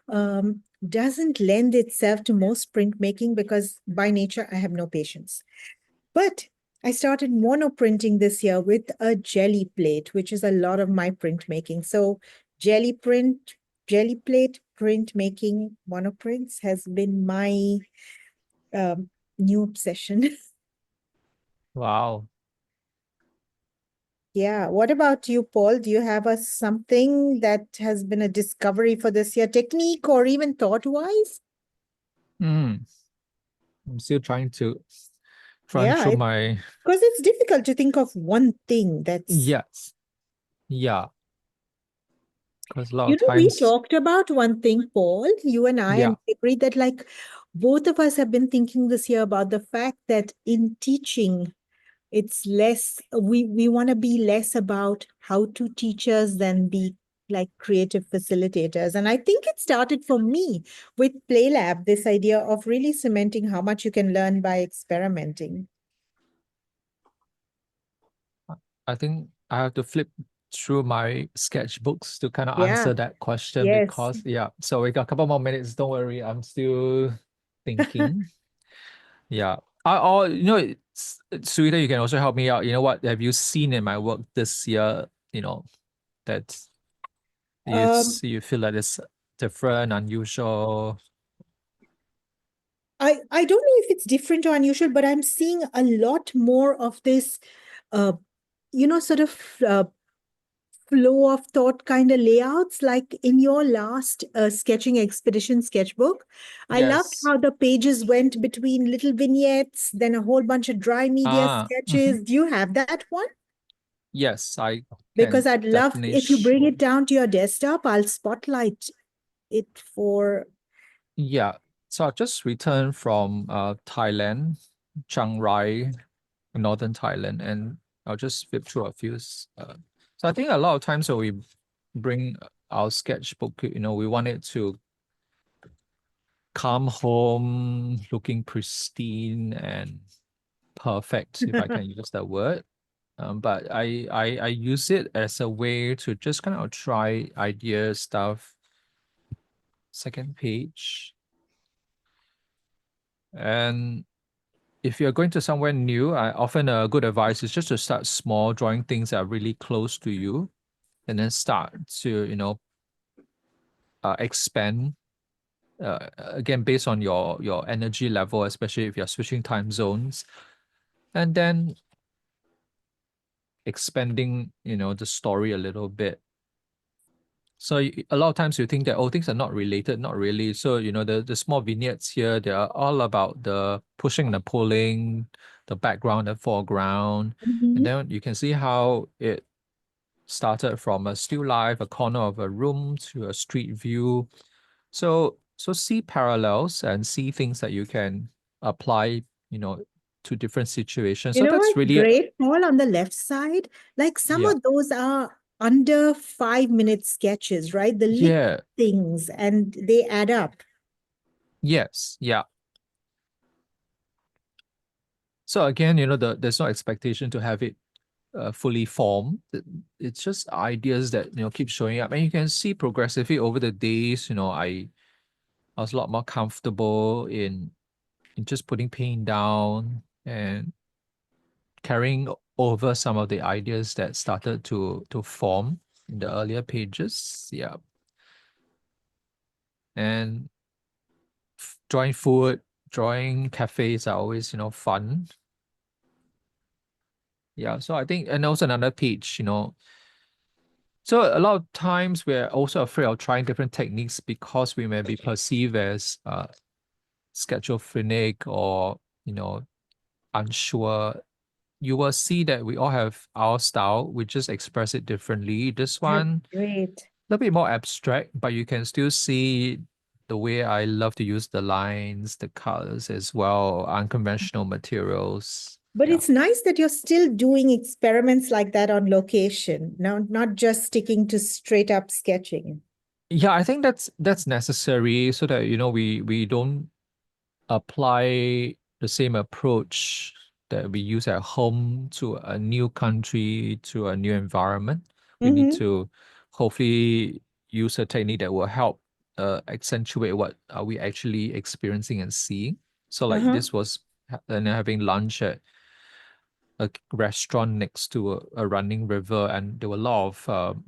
doesn't lend itself to most printmaking because by nature I have no patience. But I started monoprinting this year with a jelly plate, which is a lot of my printmaking. So jelly print, jelly plate printmaking monoprints has been my new obsession. Wow. Yeah. What about you, Paul? Do you have a something that has been a discovery for this year, technique or even thought-wise? I'm still trying to run Yeah, through my because it's difficult to think of one thing that's. yes. Yeah. Because a lot You of know, we times, talked about one thing, Paul, you and I, yeah. and we agreed that like both of us have been thinking this year about the fact that in teaching, it's less, we want to be less about how to teachers than be like creative facilitators. And I think it started for me with PlayLab, this idea of really cementing how much you can learn by experimenting. I think I have to flip through my sketchbooks to kind of Yeah. answer that question Yes. because yeah. So we got a couple more minutes. Don't worry, I'm still thinking. Yeah. Or Suita, you can also help me out. You know what have you seen in my work this year? That Um, you feel like it's different, unusual. I don't know if it's different or unusual, but I'm seeing a lot more of this, uh, sort of flow of thought kind of layouts. Like in your last sketching expedition sketchbook, I loved Yes. how the pages went between little vignettes, then a whole bunch of dry media Mhm. sketches. Do you have that one? Yes, I Because can I'd love definitely if you bring show. it down to your desktop, I'll spotlight it for. Yeah. So I just returned from Thailand, Chiang Rai, northern Thailand, and I'll just flip through a few. So I think a lot of times when we bring our sketchbook, we want it to come home looking pristine and perfect, if I can use that word. But I use it as a way to just kind of try ideas, stuff. Second page. And if you're going to somewhere new, I often a good advice is just to start small, drawing things that are really close to you, and then start to expand. Again, based on your energy level, especially if you're switching time zones, and then expanding, the story a little bit. So a lot of times you think that things are not related, not really. So the small vignettes here, they are all about the pushing and the pulling, the background and foreground, and Mhm. then you can see how it started from a still life, a corner of a room to a street view. So see parallels and see things that you can apply, to different situations. You So know that's what's really great, Paul, on the left side? Like some yeah, of those are under 5 minute sketches, right? The little yeah, things and they add up. yes, yeah. So again, there's no expectation to have it fully formed. It's just ideas that keep showing up, and you can see progressively over the days. I was a lot more comfortable in just putting paint down and carrying over some of the ideas that started to form in the earlier pages. Yeah, and drawing food, drawing cafes are always fun. Yeah, so I think, and also another page, so a lot of times we're also afraid of trying different techniques because we may be perceived as schizophrenic or unsure. You will see that we all have our style. We just express it differently. This That's one great. a little bit more abstract, but you can still see the way I love to use the lines, the colors as well, unconventional materials. But Yeah. it's nice that you're still doing experiments like that on location, not just sticking to straight up sketching. Yeah, I think that's necessary so that we don't apply the same approach that we use at home to a new country, to a new environment. We need Hmm. to hopefully use a technique that will help accentuate what are we actually experiencing and seeing. So like Uh-huh. this was and having lunch at a restaurant next to a running river, and there were a lot of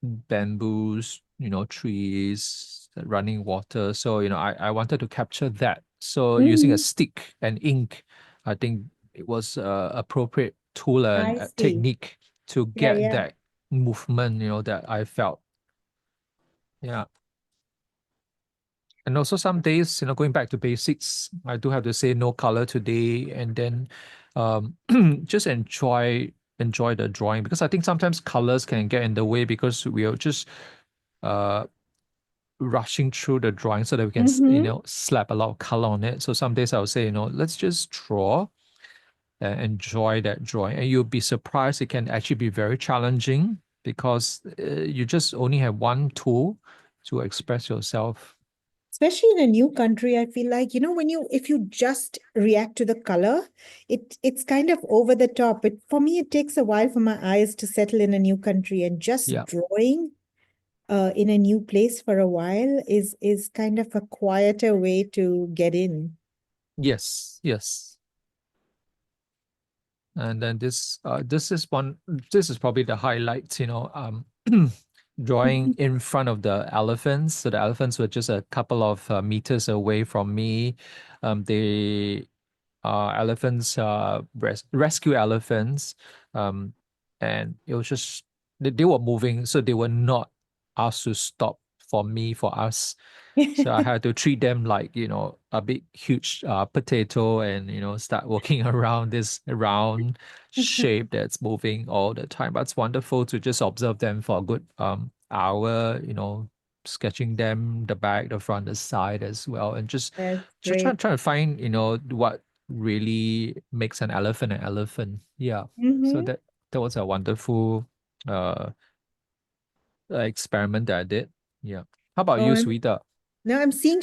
bamboos, trees, running water. So I wanted to capture that. So using a Hmm. stick and ink, I think it was appropriate tool and I see. technique to Yeah, get yeah. that movement, that I felt. Yeah. And also some days, going back to basics, I do have to say no color today, and then um, just enjoy the drawing, because I think sometimes colors can get in the way because we are just uh, rushing through the drawing so that we can Mm-hmm. slap a lot of color on it. So some days I would say, let's just draw and enjoy that drawing, and you'll be surprised it can actually be very challenging because you just only have one tool to express yourself. Especially in a new country, I feel like, when if you just react to the color, it's kind of over the top. But for me, it takes a while for my eyes to settle in a new country, and just Yeah. drawing in a new place for a while is kind of a quieter way to get in. Yes, yes. And then this is probably the highlight, drawing in front of the elephants. So the elephants were just a couple of meters away from me. They elephants, rescue elephants, um, and it was just they were moving, so they were not asked to stop for us. So I had to treat them like, a big, huge potato, and, start walking around this round shape that's moving all the time. But it's wonderful to just observe them for a good hour, sketching them, the back, the front, the side as well, and That's just trying, great. trying to find, what really makes an elephant an elephant. Yeah. So Mm-hmm. that was a wonderful uh experiment that I did. Yeah. How about Oh, you, Sweeta? now I'm seeing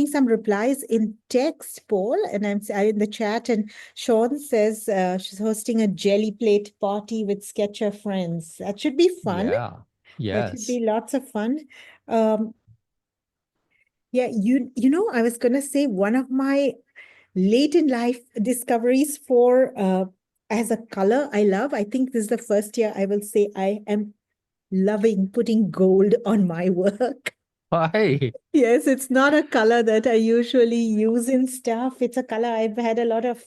some replies in text, Paul, and in the chat, and Sean says she's hosting a jelly plate party with Sketcher friends. That should be fun. Yeah. That should Yes. be lots of fun. Um, yeah, I was gonna say one of my late in life discoveries for as a color I love. I think this is the first year I will say I am loving putting gold on my work. Why? Yes, it's not a color that I usually use in stuff. It's a color I've had a lot of.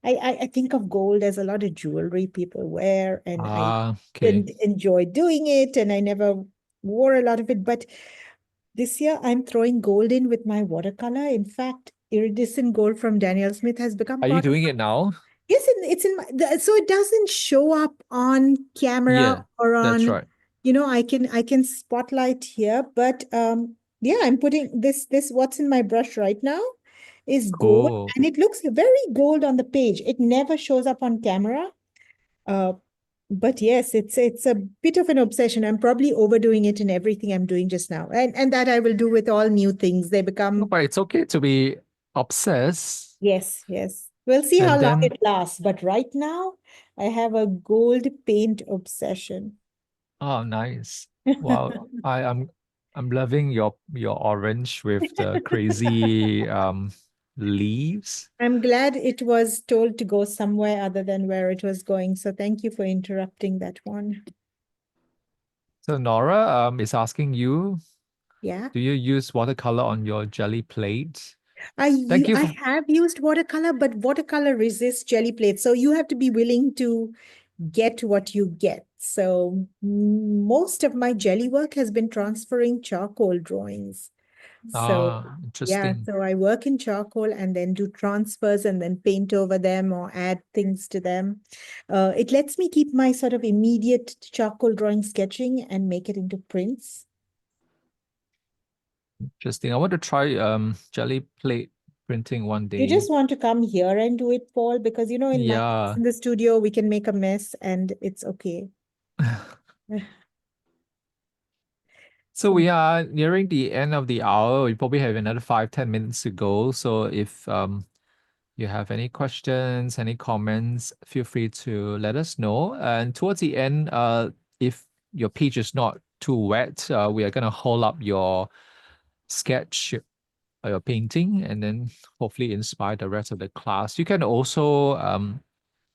I think of gold as a lot of jewelry people wear, and I Okay. didn't enjoy doing it, and I never wore a lot of it. But this year I'm throwing gold in with my watercolor. In fact, iridescent gold from Daniel Smith has become Are you part of. doing it now? Yes, it's in so it doesn't show up on camera Yeah, or that's on, right. I can spotlight here, but yeah, I'm putting this what's in my brush right now is gold, Cool. and it looks very gold on the page. It never shows up on camera. Uh, but yes, it's a bit of an obsession. I'm probably overdoing it in everything I'm doing just now. And that I will do with all new things. They No, become. but it's okay to be obsessed. Yes, yes. We'll see how And long then, it lasts. But right now, I have a gold paint obsession. oh, nice. Wow. I'm loving your orange with the crazy leaves. I'm glad it was told to go somewhere other than where it was going. So thank you for interrupting that one. So Nora is asking you, Yeah. do you use watercolor on your jelly plate? I Thank you you I for have used watercolor, but watercolor resists jelly plates. So you have to be willing to get what you get. So most of my jelly work has been transferring charcoal drawings. So yeah, interesting. so I work in charcoal and then do transfers and then paint over them or add things to them. It lets me keep my sort of immediate charcoal drawing sketching and make it into prints. Interesting. I want to try jelly plate printing one You day. just want to come here and do it, Paul, because in my house, Yeah. in the studio, we can make a mess and it's okay. So So we are nearing the end of the hour. We probably have another 5-10 minutes to go. So if you have any questions, any comments, feel free to let us know. And towards the end, if your page is not too wet, we are gonna hold up your sketch your painting and then hopefully inspire the rest of the class. You can also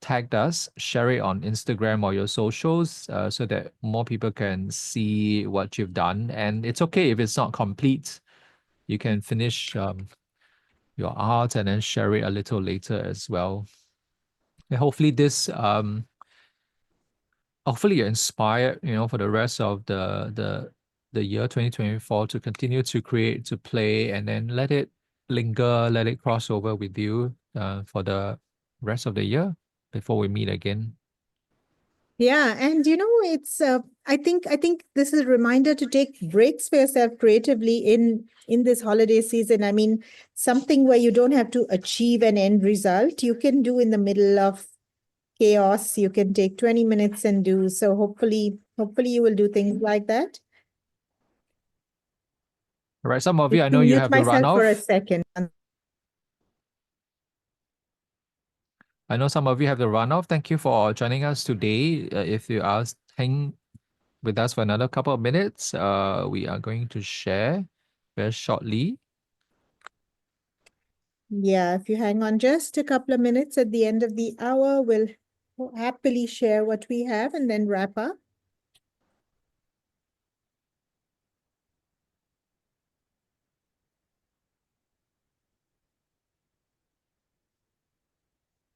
tag us, share it on Instagram or your socials so that more people can see what you've done. And it's okay if it's not complete. You can finish your art and then share it a little later as well. And hopefully hopefully you're inspired, for the rest of the year 2024 to continue to create, to play, and then let it linger, let it cross over with you for the rest of the year before we meet again. Yeah, and it's I think this is a reminder to take breaks for yourself creatively in this holiday season. I mean, something where you don't have to achieve an end result. You can do in the middle of chaos. You can take 20 minutes and do. So hopefully you will do things like that. All right, some of you, I To know you mute have to run myself for a off. second. I know some of you have to run off. Thank you for joining us today. If you are hang with us for another couple of minutes, we are going to share very shortly. Yeah, if you hang on just a couple of minutes at the end of the hour, we'll happily share what we have and then wrap up.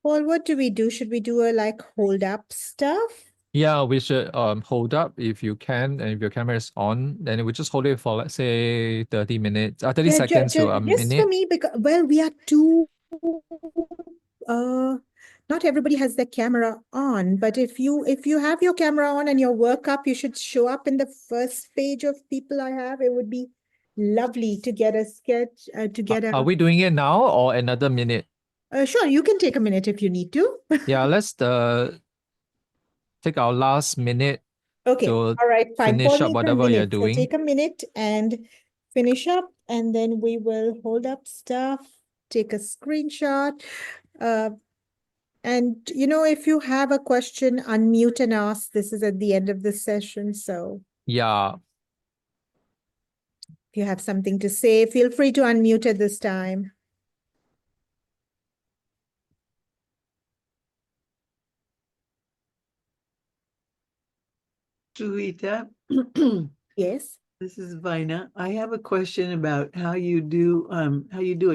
Paul, what do we do? Should we do a hold up stuff? Yeah, we should hold up if you can, and if your camera is on, then we just hold it for, let's say, 30 minutes, 30 seconds to a Just for minute. me, because we are two. Not everybody has their camera on, but if you have your camera on and your work up, you should show up in the first page of people I have. It would be lovely to get a sketch, to get Are we doing it now or another minute? Sure, you can take a minute if you need to. Yeah, let's take our last minute Okay, to all right, fine. finish Paul up needs a whatever you're minute. So doing. take a minute and finish up, and then we will hold up stuff, take a screenshot. And if you have a question, unmute and ask. This is at the end of the session. So Yeah. if you have something to say, feel free to unmute at this time. Suhita, Yes. this is Vina. I have a question about how you do a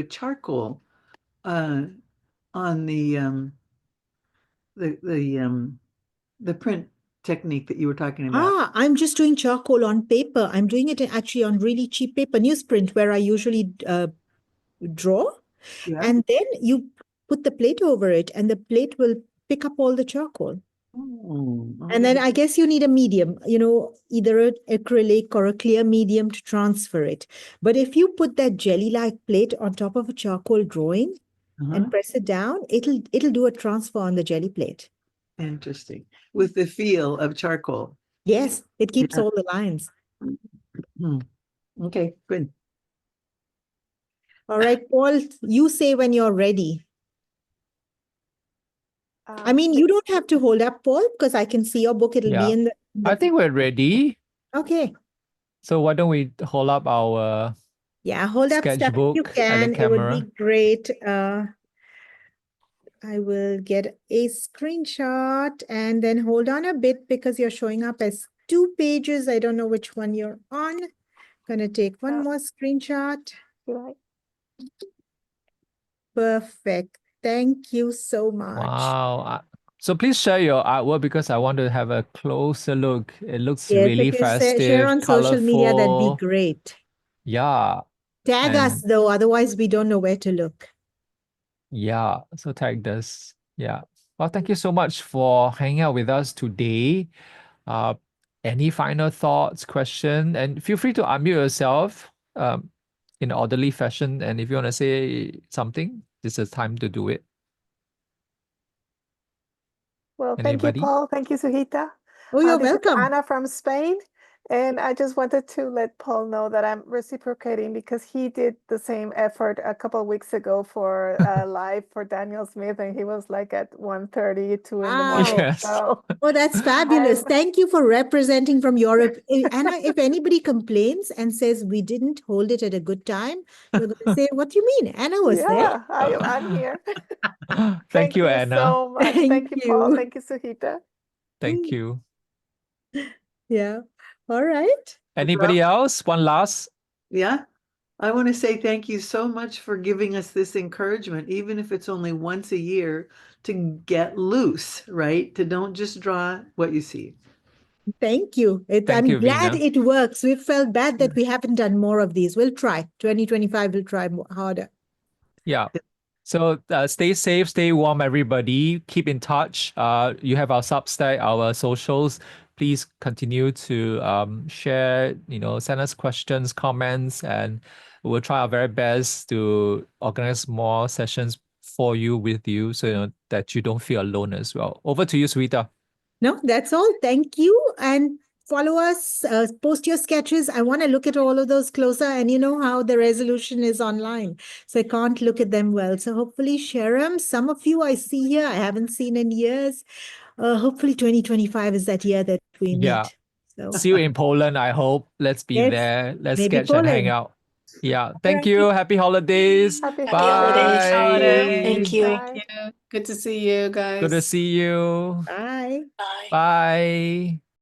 charcoal on the print technique that you were talking about. I'm just doing charcoal on paper. I'm doing it actually on really cheap paper, newsprint, where I usually draw. Yeah. And then you put the plate over it, and the plate will pick up all the charcoal. Oh, And then I guess you need a medium, either an acrylic or a clear medium to transfer it. But if you put that jelly-like plate on top of a charcoal drawing and press it down, it'll do a transfer on the jelly plate. Interesting. With the feel of charcoal. Yes, it keeps all the lines. Okay, good. All right, Paul, you say when you're ready. I mean, you don't have to hold up, Paul, because I can see your book. It'll be in the I think we're ready. Okay. So why don't we hold up our hold up stuff if you sketchbook can. and the It would be camera? great. I will get a screenshot and then hold on a bit because you're showing up as 2 pages. I don't know which one you're on. Gonna take one more screenshot. Perfect. Thank you so much. Wow. So please share your artwork because I want to have a closer look. It looks Yes, really if you share festive, on social media, that'd be colorful. great. Yeah. Tag us though, otherwise we don't know where to look. Yeah, so tag us. Yeah. Well, thank you so much for hanging out with us today. Any final thoughts, question, and feel free to unmute yourself in an orderly fashion. And if you want to say something, this is time to do it. Well, thank you, Anybody? Paul. Thank you, Suhita. Oh, you're This is welcome. Anna from Spain. And I just wanted to let Paul know that I'm reciprocating because he did the same effort a couple of weeks ago for live for Daniel Smith, and he was like at 1:30, 2 in the morning. Wow. Yes. So Oh, that's fabulous. I'm- Thank you for representing from Europe. Anna, if anybody complains and says we didn't hold it at a good time, we're going to say, what do you mean? Anna was there. yeah, I'm here. Thank you, Anna. So much. Thank Thank you, Paul. you. Thank you, Suhita. Thank you. Yeah. All right. Anybody else? One last. Yeah. I want to say thank you so much for giving us this encouragement, even if it's only once a year, to get loose, right? To don't just draw what you see. Thank you. Thank I'm you, glad Veena. it works. We've felt bad that we haven't done more of these. We'll try. 2025, we'll try harder. Yeah. So stay safe, stay warm, everybody. Keep in touch. You have our Substack, our socials. Please continue to share, send us questions, comments, and we'll try our very best to organize more sessions for you, with you, so that you don't feel alone as well. Over to you, Suhita. No, that's all. Thank you. And follow us, post your sketches. I want to look at all of those closer. And you know how the resolution is online. So I can't look at them well. So hopefully share them. Some of you I see here, I haven't seen in years. Hopefully 2025 is that year that we meet. Yeah. So See you in Poland, I hope. Let's be yes, there. Let's maybe sketch and hang Poland. out. Yeah. All Thank right. you. Happy holidays. Happy Happy holidays. Bye. Thank you. Bye. Good to see you guys. Good to see you. Bye. Bye. Bye.